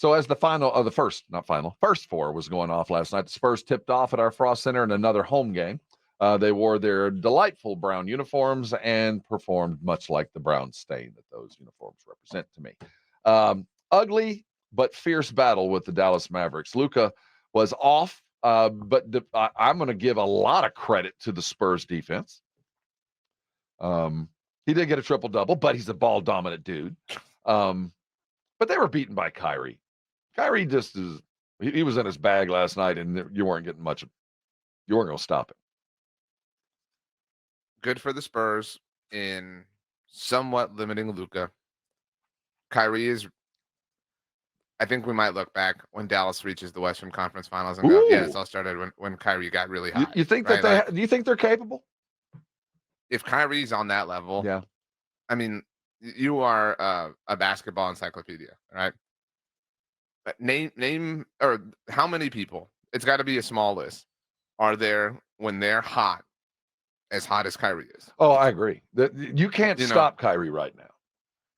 So as the first four was going off last night, the Spurs tipped off at our Frost Center in another home game. They wore their delightful brown uniforms and performed much like the brown stain that those uniforms represent to me. Ugly but fierce battle with the Dallas Mavericks. Luka was off, but I'm going to give a lot of credit to the Spurs defense. He did get a triple-double, but he's a ball-dominant dude. But they were beaten by Kyrie. Kyrie just he was in his bag last night, and you weren't getting much. You weren't going to stop him. Good for the Spurs in somewhat limiting Luka. Kyrie is. I think we might look back when Dallas reaches the Western Conference Finals and go, yeah, this all started when Kyrie got really hot. You think right? that do you think they're capable? If Kyrie's on that level, yeah. I mean, you are a basketball encyclopedia, right? But name or how many people? It's got to be a small list. Are there when they're hot, as hot as Kyrie is? Oh, I agree. You can't stop Kyrie right now.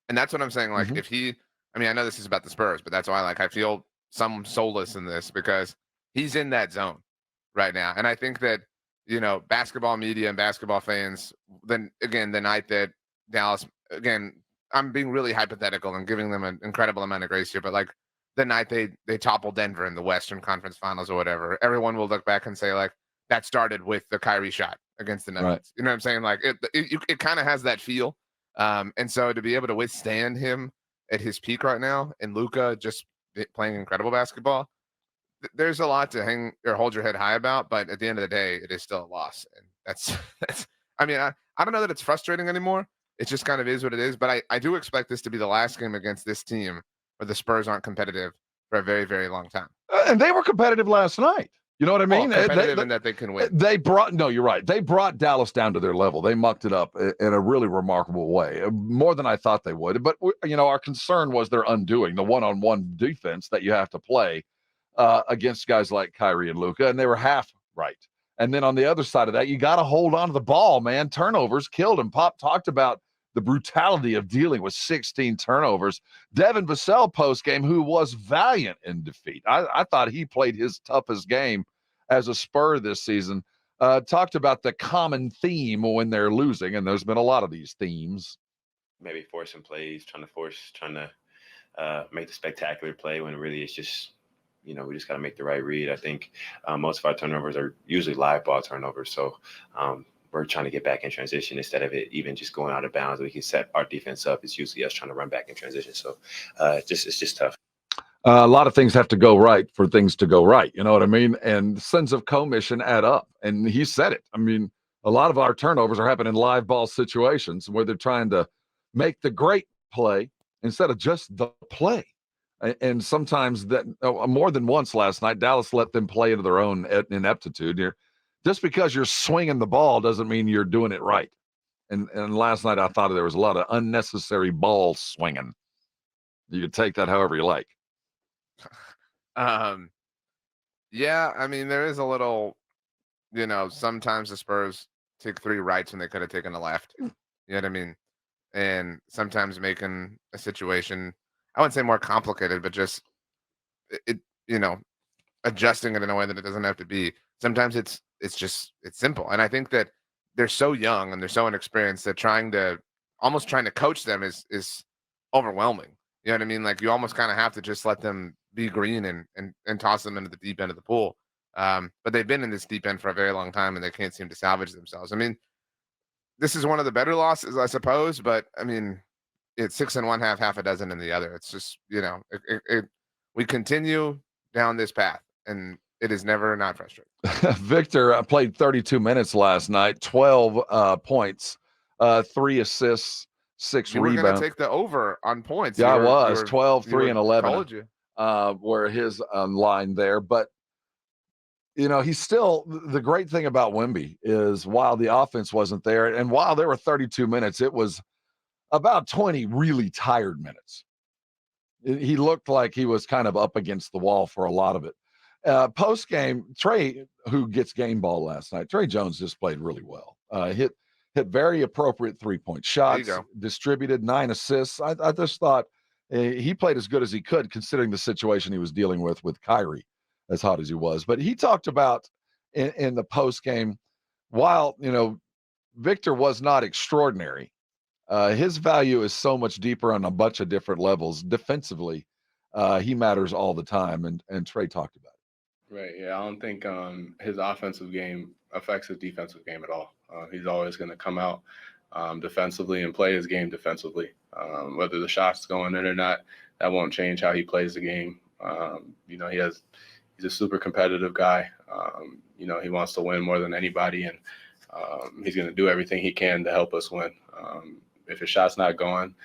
And that's what I'm saying. Like, if he, I mean, I know this is about the Spurs, but that's why, like, I feel some solace in this because he's in that zone right now. And I think that, basketball media and basketball fans, then again, the night that Dallas, again, I'm being really hypothetical and giving them an incredible amount of grace here, but like the night they toppled Denver in the Western Conference Finals or whatever, everyone will look back and say, like, that started with the Kyrie shot against the Nuggets. Right. You know what I'm saying? Like, it kind of has that feel. And so to be able to withstand him at his peak right now and Luka just playing incredible basketball, there's a lot to hang or hold your head high about, but at the end of the day, it is still a loss. And that's I mean, I don't know that it's frustrating anymore. It just kind of is what it is. But I do expect this to be the last game against this team where the Spurs aren't competitive for a very, very long time. And they were competitive last night. You know what I mean? Competitive in that they can win. You're right. They brought Dallas down to their level. They mucked it up in a really remarkable way, more than I thought they would. But, our concern was their undoing, the one-on-one defense that you have to play against guys like Kyrie and Luka, and they were half right. And then on the other side of that, you got to hold on to the ball, man. Turnovers killed him. Pop talked about the brutality of dealing with 16 turnovers. Devin Vassell postgame, who was valiant in defeat. I thought he played his toughest game as a Spur this season. Talked about the common theme when they're losing, and there's been a lot of these themes. Maybe forcing plays, trying to make the spectacular play when really it's just, we just got to make the right read. I think most of our turnovers are usually live ball turnovers. So we're trying to get back in transition instead of it even just going out of bounds. We can set our defense up. It's usually us trying to run back in transition. So it's just tough. A lot of things have to go right for things to go right. You know what I mean? And sins of commission add up. And he said it. I mean, a lot of our turnovers are happening in live ball situations where they're trying to make the great play instead of just the play. And sometimes that more than once last night, Dallas let them play into their own ineptitude. Just because you're swinging the ball doesn't mean you're doing it right. And last night I thought there was a lot of unnecessary ball swinging. You can take that however you like. Yeah, I mean, there is a little, sometimes the Spurs take three rights when they could have taken a left. You know what I mean? And sometimes making a situation, I wouldn't say more complicated, but just adjusting it in a way that it doesn't have to be. Sometimes it's simple. And I think that they're so young and they're so inexperienced that trying to coach them is overwhelming. You know what I mean? Like, you almost kind of have to just let them be green and toss them into the deep end of the pool. But they've been in this deep end for a very long time and they can't seem to salvage themselves. I mean, this is one of the better losses, I suppose, but I mean, it's 6 in one half a dozen in the other. It's just, we continue down this path and it is never not frustrating. Victor played 32 minutes last night, 12 points, 3 assists, 6 rebounds. You were going to take the over on points. Yeah, I was 12, 3, and 11. Told you. Were his line there. But, he's still, the great thing about Wemby is while the offense wasn't there and while there were 32 minutes, it was about 20 really tired minutes. He looked like he was kind of up against the wall for a lot of it. Post game, Trey, who gets game ball last night, Trey Jones just played really well. Hit very appropriate 3-point shots, distributed 9 assists. I just thought he played as good as he could, considering the situation he was dealing with Kyrie, as hot as he was. But he talked about in the post game, while Victor was not extraordinary, his value is so much deeper on a bunch of different levels. Defensively, he matters all the time, and Trey talked about it. Right. Yeah, I don't think his offensive game affects his defensive game at all. He's always going to come out defensively and play his game defensively. Whether the shot's going in or not, that won't change how he plays the game. He's a super competitive guy. He wants to win more than anybody, and he's going to do everything he can to help us win. If his shot's not going,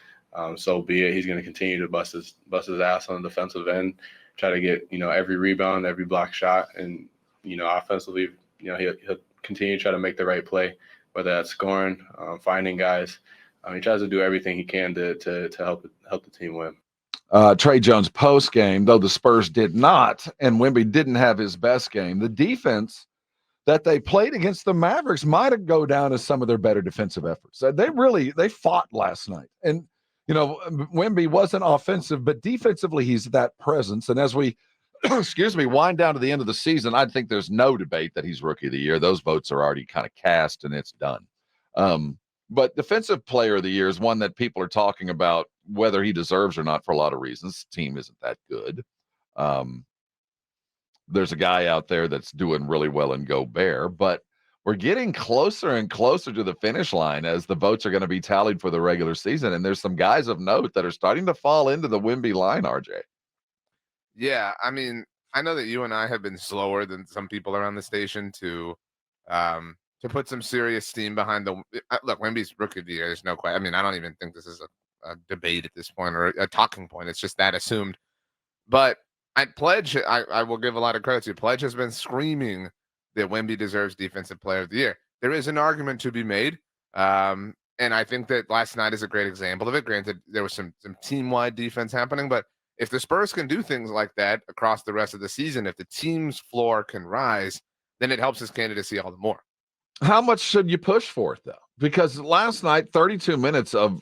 so be it. He's going to continue to bust his ass on the defensive end, try to get every rebound, every block shot, and offensively, he'll continue to try to make the right play, whether that's scoring, finding guys. He tries to do everything he can to help the team win. Trey Jones post game, though the Spurs did not, and Wemby didn't have his best game, the defense that they played against the Mavericks might have go down as some of their better defensive efforts. They fought last night. And, Wemby wasn't offensive, but defensively he's that presence. And as we, wind down to the end of the season, I think there's no debate that he's Rookie of the Year. Those votes are already kind of cast and it's done. But Defensive Player of the Year is one that people are talking about whether he deserves or not for a lot of reasons. The team isn't that good. There's a guy out there that's doing really well in Gobert, but we're getting closer and closer to the finish line as the votes are going to be tallied for the regular season. And there's some guys of note that are starting to fall into the Wemby line, RJ. Yeah, I mean, I know that you and I have been slower than some people around the station to put some serious steam behind the look. Wemby's Rookie of the Year. There's no question. I mean, I don't even think this is a debate at this point or a talking point. It's just that assumed. But Pledge, I will give a lot of credit to. Pledge has been screaming that Wemby deserves Defensive Player of the Year. There is an argument to be made, and I think that last night is a great example of it. Granted, there was some team-wide defense happening, but if the Spurs can do things like that across the rest of the season, if the team's floor can rise, then it helps his candidacy all the more. How much should you push for it, though? Because last night, 32 minutes of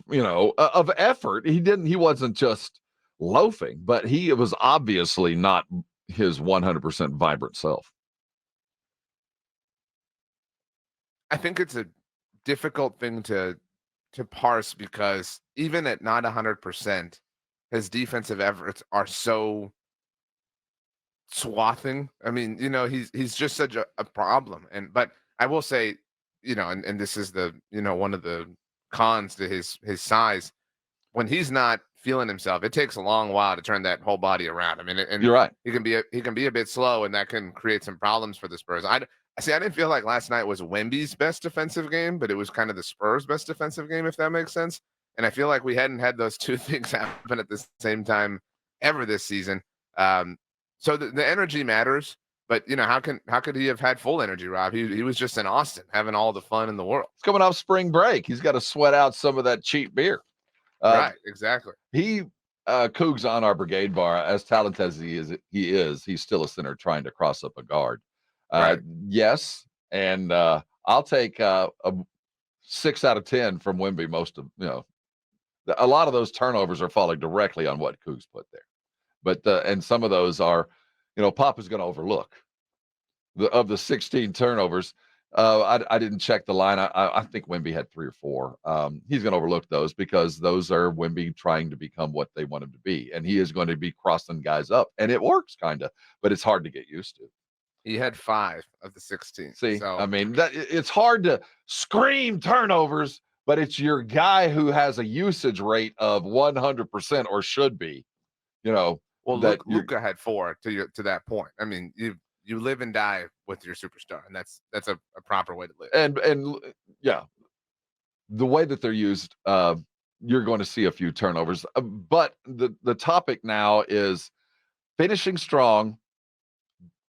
effort. He wasn't just loafing, but he was obviously not his 100% vibrant self. I think it's a difficult thing to parse because even at not 100%, his defensive efforts are so swathing. I mean, he's just such a problem. But I will say, and this is the one of the cons to his size. When he's not feeling himself, it takes a long while to turn that whole body around. I mean, and you're right. He can be a bit slow, and that can create some problems for the Spurs. I didn't feel like last night was Wemby's best defensive game, but it was kind of the Spurs' best defensive game, if that makes sense. And I feel like we hadn't had those two things happen at the same time ever this season. So the energy matters, but how could he have had full energy, Rob? He was just in Austin having all the fun in the world. He's coming off spring break. He's got to sweat out some of that cheap beer. Right, exactly. Cougs on our brigade bar, as talented as he is, he's still a center trying to cross up a guard. Right. Yes, and I'll take a 6 out of 10 from Wemby. A lot of those turnovers are falling directly on what Cougs put there. But and some of those are, Pop is going to overlook. Of the 16 turnovers, I didn't check the line. I think Wemby had 3 or 4. He's going to overlook those because those are Wemby trying to become what they want him to be. And he is going to be crossing guys up. And it works kind of, but it's hard to get used to. He had 5 of the 16. See, so. I mean, it's hard to scream turnovers, but it's your guy who has a usage rate of 100% or should be, Well, Luka had 4 to that point. I mean, you live and die with your superstar, and that's a proper way to live. And yeah, the way that they're used, you're going to see a few turnovers. But the topic now is finishing strong.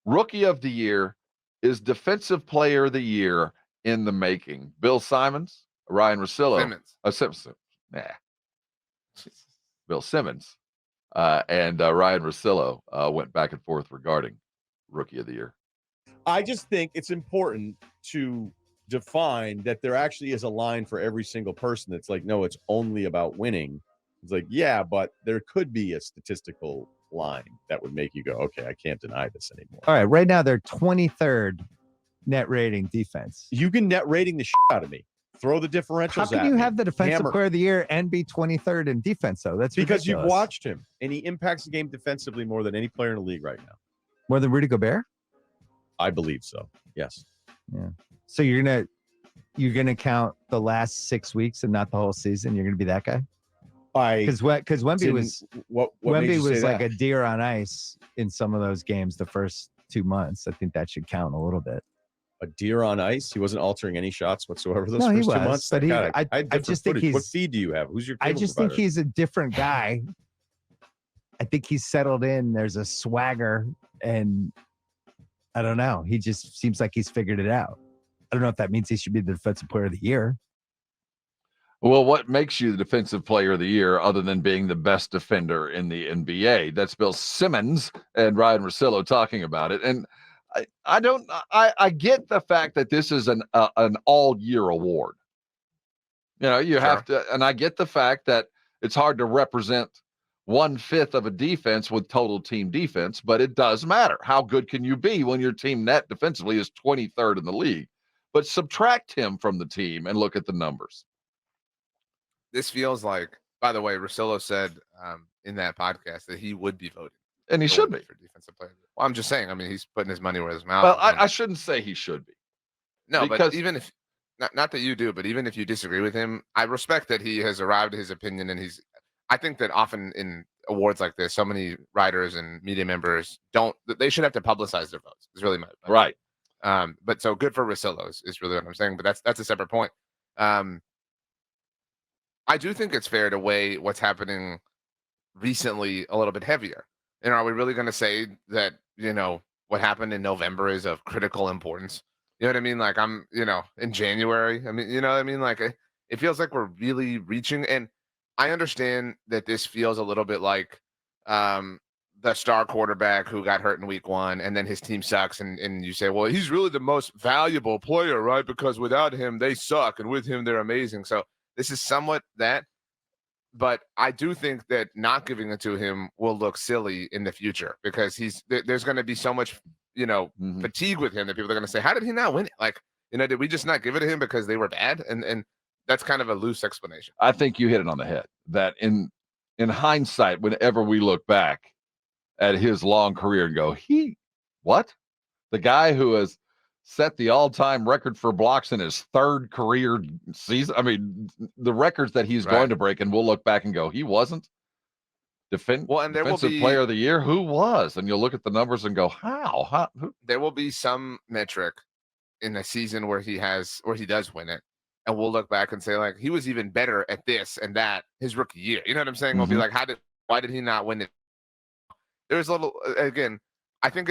Rookie of the Year is Defensive Player of the Year in the making. Bill Simmons, Ryen Russillo, Simmons. Bill Simmons, and Ryen Russillo went back and forth regarding Rookie of the Year. I just think it's important to define that there actually is a line for every single person that's like, no, it's only about winning. It's like, yeah, but there could be a statistical line that would make you go, okay, I can't deny this anymore. All right, right now they're 23rd net rating defense. You can net rating the shit out of me. Throw the differentials. How can you have the defensive player of the year and be 23rd in defense, though? That's because ridiculous. you've watched him, and he impacts the game defensively more than any player in the league right now. More than Rudy Gobert? I believe so. Yes. Yeah. So you're gonna count the last 6 weeks and not the whole season? You're gonna be that guy? Because Wemby was Wemby was like a deer on ice in some of those games the first 2 months. I think that should count a little bit. A deer on ice. He wasn't altering any shots whatsoever those first 2 months. But I just think he's. What feed do you have? Who's your? I just think he's a different guy. I think he's settled in. There's a swagger, and I don't know. He just seems like he's figured it out. I don't know if that means he should be the defensive player of the year. Well, what makes you the defensive player of the year other than being the best defender in the NBA? That's Bill Simmons and Ryen Russillo talking about it. And I get the fact that this is an all year award. You know, you have to, and I get the fact that it's hard to represent 1/5 of a defense with total team defense, but it does matter. How good can you be when your team net defensively is 23rd in the league? But subtract him from the team and look at the numbers. This feels like, by the way, Russillo said in that podcast that he would be voting. And he should be. For defensive player. Well, I'm just saying, I mean, he's putting his money where his mouth Well, is. I shouldn't say he should be. No, because, but even if, not that you do, but even if you disagree with him, I respect that he has arrived at his opinion. And I think that often in awards like this, so many writers and media members they should have to publicize their votes. It's really my right. But so good for Russillo is really what I'm saying. But that's a separate point. I do think it's fair to weigh what's happening recently a little bit heavier. And are we really going to say that, what happened in November is of critical importance? You know what I mean? Like in January, I mean, you know what I mean? Like it feels like we're really reaching. And I understand that this feels a little bit like the star quarterback who got hurt in week 1 and then his team sucks. And you say, well, he's really the most valuable player, right? Because without him, they suck. And with him, they're amazing. So this is somewhat that, but I do think that not giving it to him will look silly in the future because there's going to be so much, fatigue with him that people are going to say, how did he not win it? Like, did we just not give it to him because they were bad? And that's kind of a loose explanation. I think you hit it on the head that in hindsight, whenever we look back at his long career and go, the guy who has set the all-time record for blocks in his 3rd career season. I mean, the records that he's going to break, and we'll look back and go, he wasn't defensive player of the year. Who was? And you'll look at the numbers and go, how? There will be some metric in a season where he does win it, and we'll look back and say, like, he was even better at this and that his rookie year. You know what I'm saying? We'll be like, why did he not win it? There's a little, again, I think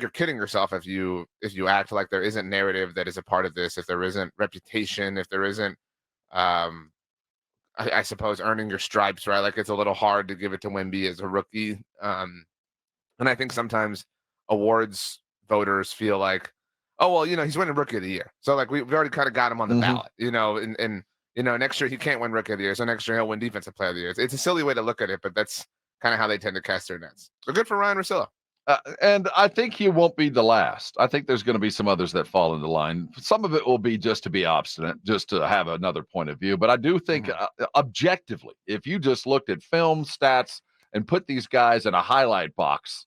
you're kidding yourself if you act like there isn't narrative that is a part of this, if there isn't reputation, if there isn't, I suppose, earning your stripes, right? Like it's a little hard to give it to Wemby as a rookie. And I think sometimes awards voters feel like, oh, well, he's winning rookie of the year. So like we've already kind of got him on the ballot, and next year he can't win rookie of the year. So next year he'll win defensive player of the year. It's a silly way to look at it, but that's kind of how they tend to cast their nets. So good for Ryen Russillo. And I think he won't be the last. I think there's going to be some others that fall into line. Some of it will be just to be obstinate, just to have another point of view. But I do think objectively, if you just looked at film stats and put these guys in a highlight box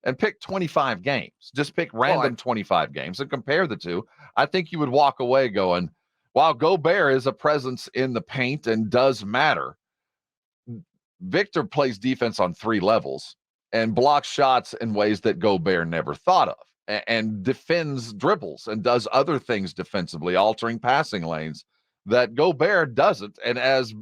and pick 25 games, just pick random 25 games and compare the two, I think you would walk away going, while Gobert is a presence in the paint and does matter, Victor plays defense on 3 levels and blocks shots in ways that Gobert never thought of, and defends dribbles and does other things defensively, altering passing lanes that Gobert doesn't. And as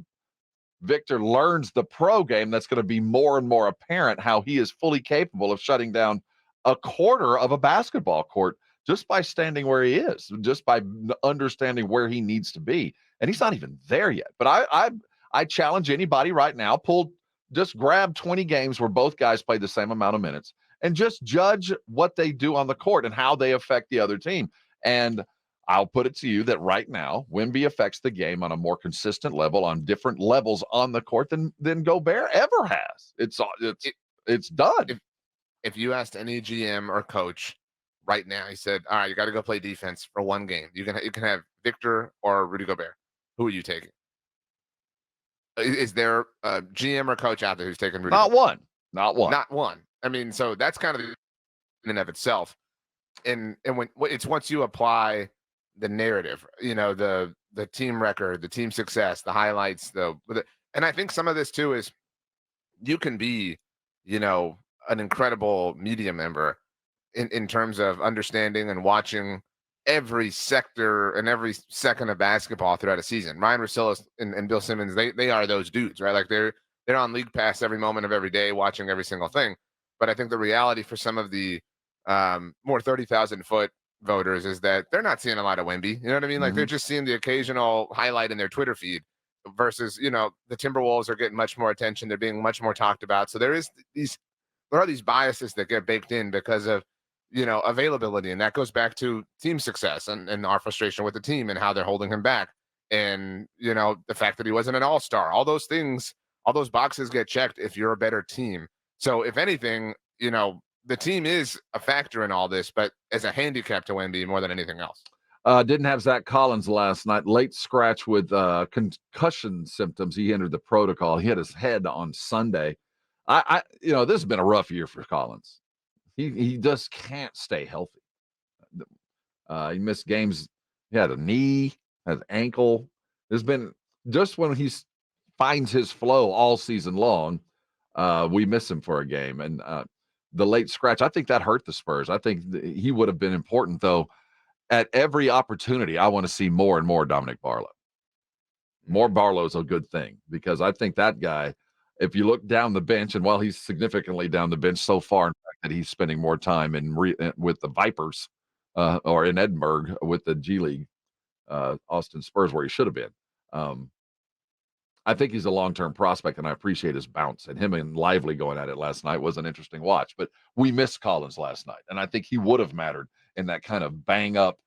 Victor learns the pro game, that's going to be more and more apparent how he is fully capable of shutting down a quarter of a basketball court just by standing where he is, just by understanding where he needs to be. And he's not even there yet. But I challenge anybody right now, just grab 20 games where both guys play the same amount of minutes and just judge what they do on the court and how they affect the other team. And I'll put it to you that right now, Wemby affects the game on a more consistent level, on different levels on the court than Gobert ever has. It's done. If you asked any GM or coach right now, he said, "All right, you got to go play defense for one game. You can have Victor or Rudy Gobert. Who are you taking?" Is there a GM or coach out there who's taking Rudy? Not Gobert? Not one. Not one. I mean, so that's kind of in and of itself. And when it's once you apply the narrative, the team record, the team success, the highlights, and I think some of this too is you can be, an incredible media member in terms of understanding and watching every sector and every second of basketball throughout a season. Ryen, Russillo, and Bill Simmons, they are those dudes, right? Like they're on League Pass every moment of every day, watching every single thing. But I think the reality for some of the more 30,000 foot voters is that they're not seeing a lot of Wemby. You know what I mean? Like they're just seeing the occasional highlight in their Twitter feed versus, the Timberwolves are getting much more attention. They're being much more talked about. So there are these biases that get baked in because of, availability. And that goes back to team success and our frustration with the team and how they're holding him back. And, the fact that he wasn't an all-star, all those things, all those boxes get checked if you're a better team. So if anything, the team is a factor in all this, but as a handicap to Wemby more than anything else. Didn't have Zach Collins last night. Late scratch with concussion symptoms. He entered the protocol. He hit his head on Sunday. This has been a rough year for Collins. He just can't stay healthy. He missed games. He had a knee, has ankle. There's been just when he finds his flow all season long, we miss him for a game. And the late scratch, I think that hurt the Spurs. I think he would have been important, though. At every opportunity, I want to see more and more Dominic Barlow. More Barlow is a good thing because I think that guy, if you look down the bench, and while he's significantly down the bench so far, in fact, that he's spending more time with the Vipers or in Edinburgh with the G League, Austin Spurs, where he should have been. I think he's a long-term prospect, and I appreciate his bounce. And him and Lively going at it last night was an interesting watch. But we missed Collins last night, and I think he would have mattered in that kind of bang-up,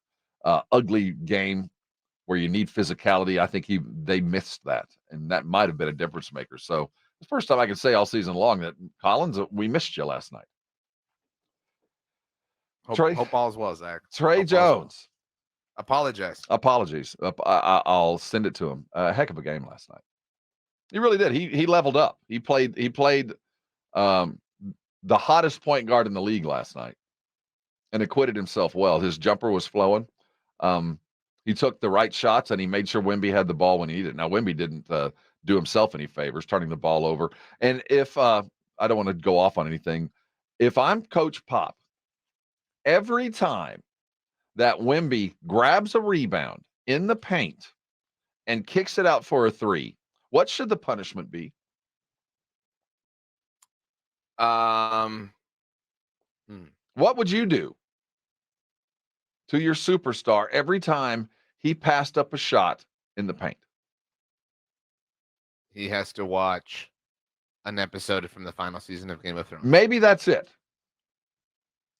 ugly game where you need physicality. I think they missed that, and that might have been a difference maker. So the first time I can say all season long that Collins, we missed you last night. Hope all is well, Zach. Trey Jones. Apologies. I'll send it to him. A heck of a game last night. He really did. He leveled up. He played the hottest point guard in the league last night and acquitted himself well. His jumper was flowing. He took the right shots and he made sure Wemby had the ball when he needed it. Now, Wemby didn't do himself any favors, turning the ball over. And if I don't want to go off on anything, if I'm Coach Pop, every time that Wemby grabs a rebound in the paint and kicks it out for a three, what should the punishment be? What would you do to your superstar every time he passed up a shot in the paint? He has to watch an episode from the final season of Game of Thrones. Maybe that's it.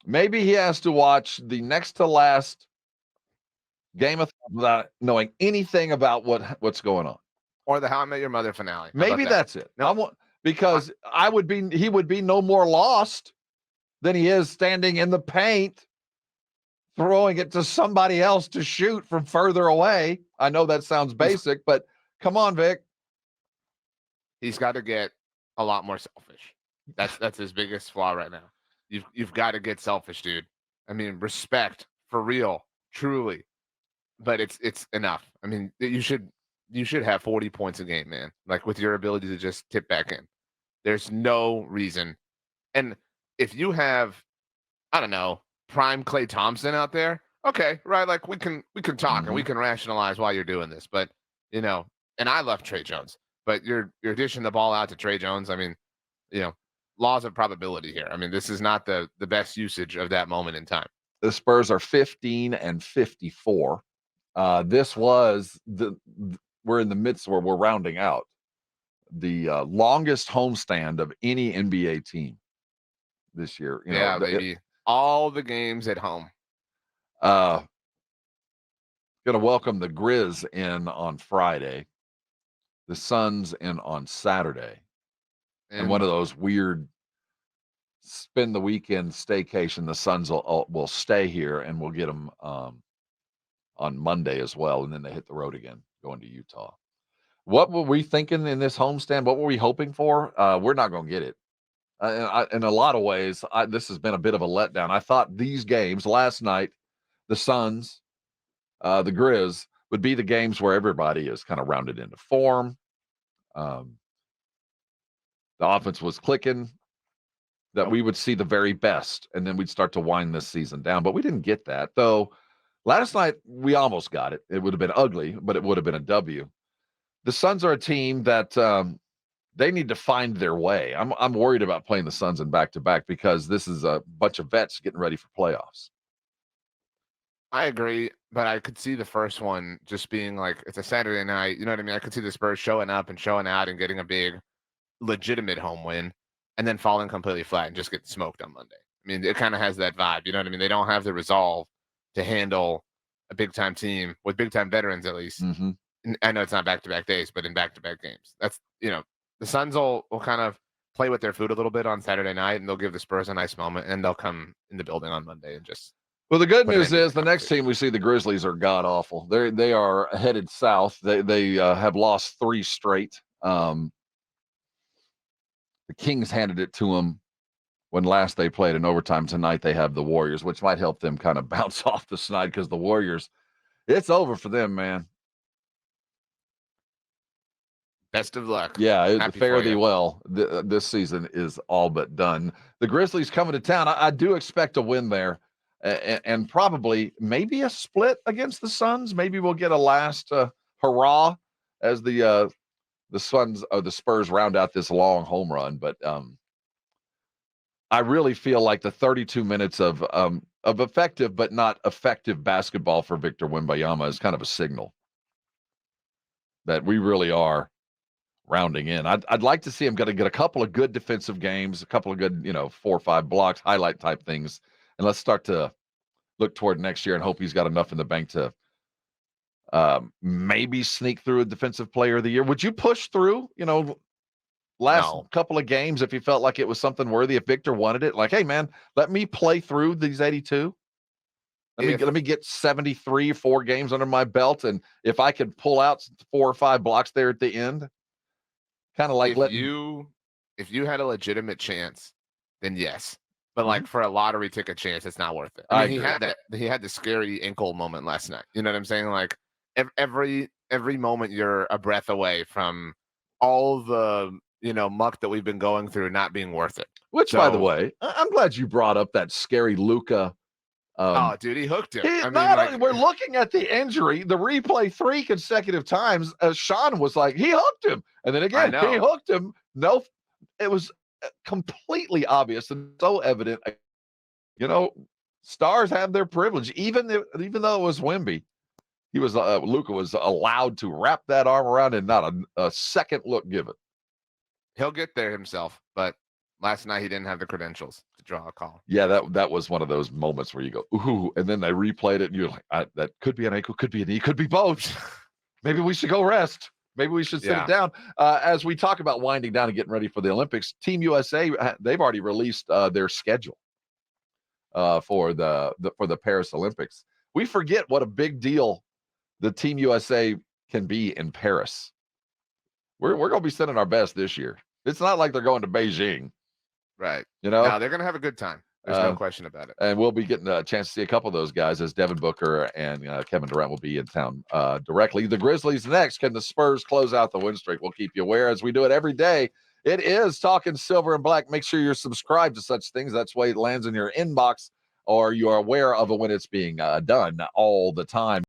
Maybe he has to watch the next to last Game of Thrones without knowing anything about what's going on. Or the How I Met Your Mother finale. Maybe that's it. No, because he would be no more lost than he is standing in the paint, throwing it to somebody else to shoot from further away. I know that sounds basic, but come on, Vic. He's got to get a lot more selfish. That's his biggest flaw right now. You've got to get selfish, dude. I mean, respect for real, truly. But it's enough. I mean, you should have 40 points a game, man. Like with your ability to just tip back in. There's no reason. And if you have, I don't know, prime Klay Thompson out there, okay, right? Like we can talk and we can rationalize why you're doing this. But and I love Trey Jones, but you're dishing the ball out to Trey Jones. I mean, laws of probability here. I mean, this is not the best usage of that moment in time. The Spurs are 15-54. This was we're in the midst where we're rounding out the longest homestand of any NBA team this year. Baby. All the games at home. Going to welcome the Grizz in on Friday, the Suns in on Saturday, and one of those weird spend the weekend staycation. The Suns will stay here, and we'll get them on Monday as well, and then they hit the road again, going to Utah. What were we thinking in this homestand? What were we hoping for? We're not going to get it. In a lot of ways, this has been a bit of a letdown. I thought these games last night, the Suns, the Grizz, would be the games where everybody is kind of rounded into form. The offense was clicking, that we would see the very best, and then we'd start to wind this season down. But we didn't get that. Though last night, we almost got it. It would have been ugly, but it would have been a W. The Suns are a team that they need to find their way. I'm worried about playing the Suns in back-to-back because this is a bunch of vets getting ready for playoffs. I agree, but I could see the first one just being like, it's a Saturday night. You know what I mean? I could see the Spurs showing up and showing out and getting a big, legitimate home win, and then falling completely flat and just get smoked on Monday. I mean, it kind of has that vibe. You know what I mean? They don't have the resolve to handle a big-time team with big-time veterans, at least. Mm-hmm. I know it's not back-to-back days, but in back-to-back games. That's, the Suns will kind of play with their food a little bit on Saturday night, and they'll give the Spurs a nice moment, and they'll come in the building on Monday and just. Well, the good news is the next team we see, the Grizzlies, are god awful. They are headed south. They have lost 3 straight. The Kings handed it to them when last they played in overtime. Tonight they have the Warriors, which might help them kind of bounce off the snide because the Warriors, it's over for them, man. Best of luck. Yeah, fare thee well. This season is all but done. The Grizzlies coming to town. I do expect a win there, and probably maybe a split against the Suns. Maybe we'll get a last hurrah as the Suns or the Spurs round out this long home run. But I really feel like the 32 minutes of effective but not effective basketball for Victor Wembanyama is kind of a signal that we really are rounding in. I'd like to see him get a couple of good defensive games, a couple of good, 4 or 5 blocks, highlight type things, and let's start to look toward next year and hope he's got enough in the bank to maybe sneak through a defensive player of the year. Would you push through, last couple of games if you felt like it was something worthy? If Victor wanted it, like, hey man, let me play through these 82. Let me get 73, 4 games under my belt, and if I could pull out 4 or 5 blocks there at the end. Kind of like if you had a legitimate chance, then yes. But like for a lottery ticket chance, it's not worth it. I mean, he had the scary ankle moment last night. You know what I'm saying? Like every moment you're a breath away from all the muck that we've been going through not being worth it. Which, by the way, I'm glad you brought up that scary Luka. Oh, dude, he hooked him. We're looking at the injury, the replay 3 consecutive times. Sean was like, he hooked him. And then again, he hooked him. No, it was completely obvious and so evident. Stars have their privilege. Even though it was Wemby, Luka was allowed to wrap that arm around and not a second look given. He'll get there himself, but last night he didn't have the credentials to draw a call. Yeah, that was one of those moments where you go, ooh, and then they replayed it, and you're like, that could be an ankle, could be a knee, could be both. Maybe we should go rest. Maybe we should sit it down. As we talk about winding down and getting ready for the Olympics, Team USA, they've already released their schedule for the Paris Olympics. We forget what a big deal the Team USA can be in Paris. We're going to be sending our best this year. It's not like they're going to Beijing. Right. No, they're going to have a good time. There's no question about it. And we'll be getting a chance to see a couple of those guys as Devin Booker and Kevin Durant will be in town directly. The Grizzlies next. Can the Spurs close out the win streak? We'll keep you aware as we do it every day. It is Talking Silver and Black. Make sure you're subscribed to such things. That's why it lands in your inbox or you are aware of it when it's being done all the time.